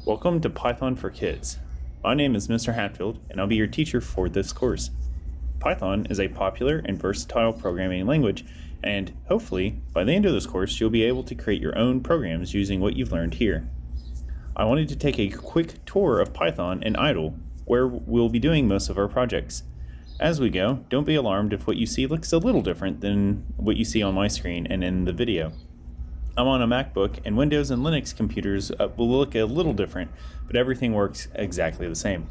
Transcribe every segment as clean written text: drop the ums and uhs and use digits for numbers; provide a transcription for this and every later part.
Welcome to Python for Kids. My name is Mr. Hatfield, and I'll be your teacher for this course. Python is a popular and versatile programming language, and hopefully, by the end of this course, you'll be able to create your own programs using what you've learned here. I wanted to take a quick tour of Python and IDLE, where we'll be doing most of our projects. As we go, don't be alarmed if what you see looks a little different than what you see on my screen and in the video. I'm on a MacBook, and Windows and Linux computers will look a little different, but everything works exactly the same.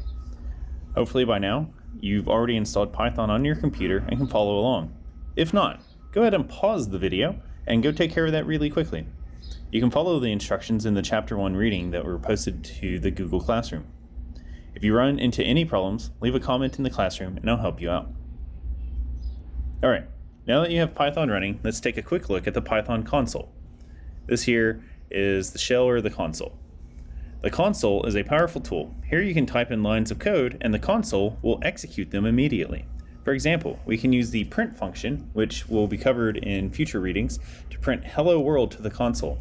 Hopefully by now, you've already installed Python on your computer and can follow along. If not, go ahead and pause the video and go take care of that really quickly. You can follow the instructions in the Chapter 1 reading that were posted to the Google Classroom. If you run into any problems, leave a comment in the classroom and I'll help you out. Alright, now that you have Python running, let's take a quick look at the Python console. This here is the shell or the console. The console is a powerful tool. Here you can type in lines of code and the console will execute them immediately. For example, we can use the print function, which will be covered in future readings, to print hello world to the console.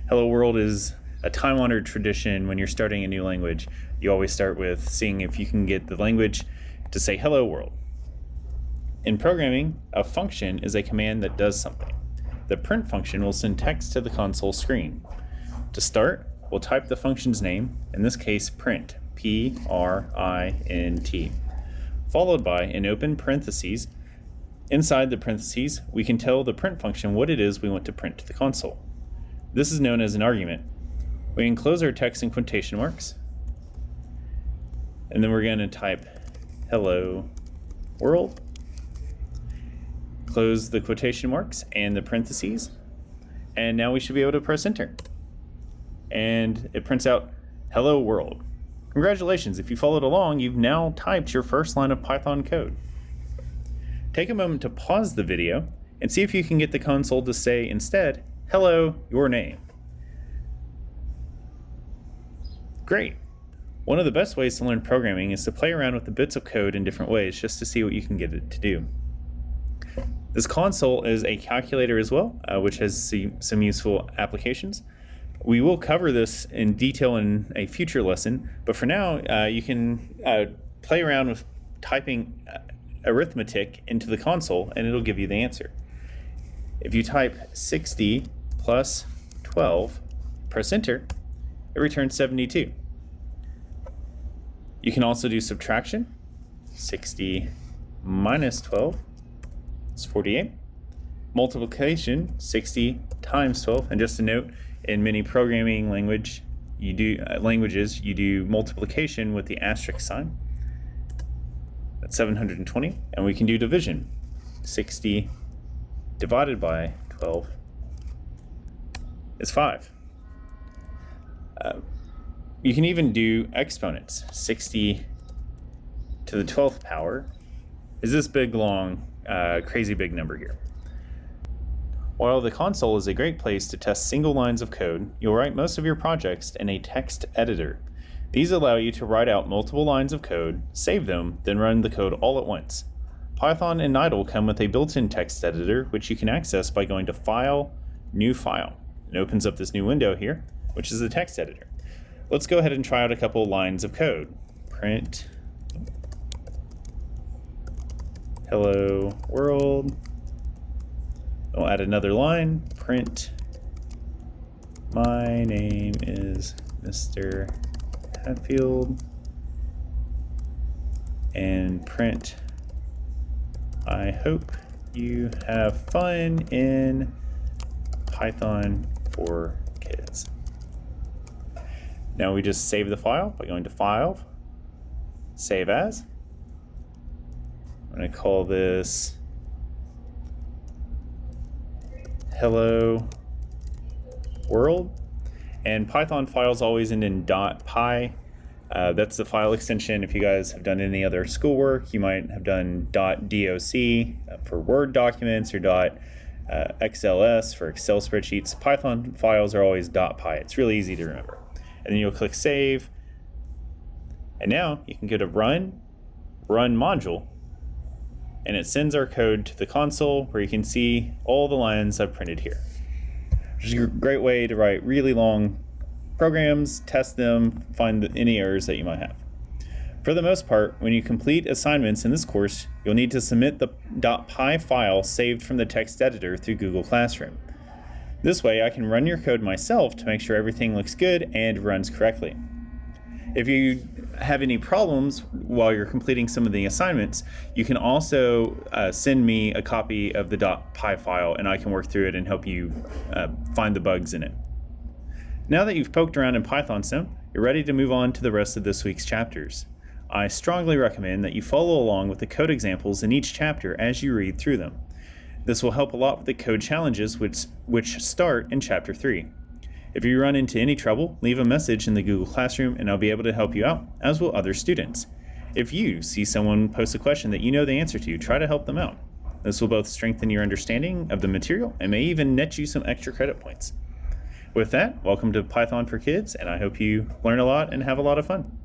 Hello world is a time-honored tradition when you're starting a new language. You always start with seeing if you can get the language to say hello world. In programming, a function is a command that does something. The print function will send text to the console screen. To start, we'll type the function's name, in this case print, P-R-I-N-T, followed by an open parentheses. Inside the parentheses, we can tell the print function what it is we want to print to the console. This is known as an argument. We enclose our text in quotation marks, and then we're going to type hello world. Close the quotation marks and the parentheses, and now we should be able to press enter. And it prints out hello world. Congratulations, if you followed along, you've now typed your first line of Python code. Take a moment to pause the video and see if you can get the console to say instead, hello, your name. Great. One of the best ways to learn programming is to play around with the bits of code in different ways just to see what you can get it to do. This console is a calculator as well, which has some useful applications. We will cover this in detail in a future lesson, but for now, you can play around with typing arithmetic into the console and it'll give you the answer. If you type 60 plus 12, press enter, it returns 72. You can also do subtraction. 60 minus 12 is 48. Multiplication, 60 times 12. And just a note, in many programming languages, you do multiplication with the asterisk sign. That's 720. And we can do division. 60 divided by 12 is 5. You can even do exponents. 60 to the 12th power is this big, long, crazy big number here. While the console is a great place to test single lines of code, you'll write most of your projects in a text editor. These allow you to write out multiple lines of code, save them, then run the code all at once. Python and IDLE come with a built-in text editor, which you can access by going to File, New File. It opens up this new window here, which is the text editor. Let's go ahead and try out a couple lines of code. Print hello world. We'll add another line. Print my name is Mr. Hatfield. And print I hope you have fun in Python for Kids. Now we just save the file by going to File, Save As. I'm going to call this hello world. And Python files always end in .py. That's the file extension. If you guys have done any other schoolwork, you might have done .doc for Word documents or .xls for Excel spreadsheets. Python files are always .py. It's really easy to remember. And then you'll click Save. And now you can go to Run Module, and it sends our code to the console where you can see all the lines I've printed here. Which is a great way to write really long programs, test them, find any errors that you might have. For the most part, when you complete assignments in this course, you'll need to submit the .py file saved from the text editor through Google Classroom. This way, I can run your code myself to make sure everything looks good and runs correctly. If you have any problems while you're completing some of the assignments, you can also send me a copy of the .py file and I can work through it and help you find the bugs in it. Now that you've poked around in Python some, you're ready to move on to the rest of this week's chapters. I strongly recommend that you follow along with the code examples in each chapter as you read through them. This will help a lot with the code challenges which start in Chapter 3. If you run into any trouble, leave a message in the Google Classroom and I'll be able to help you out, as will other students. If you see someone post a question that you know the answer to, try to help them out. This will both strengthen your understanding of the material and may even net you some extra credit points. With that, welcome to Python for Kids, and I hope you learn a lot and have a lot of fun.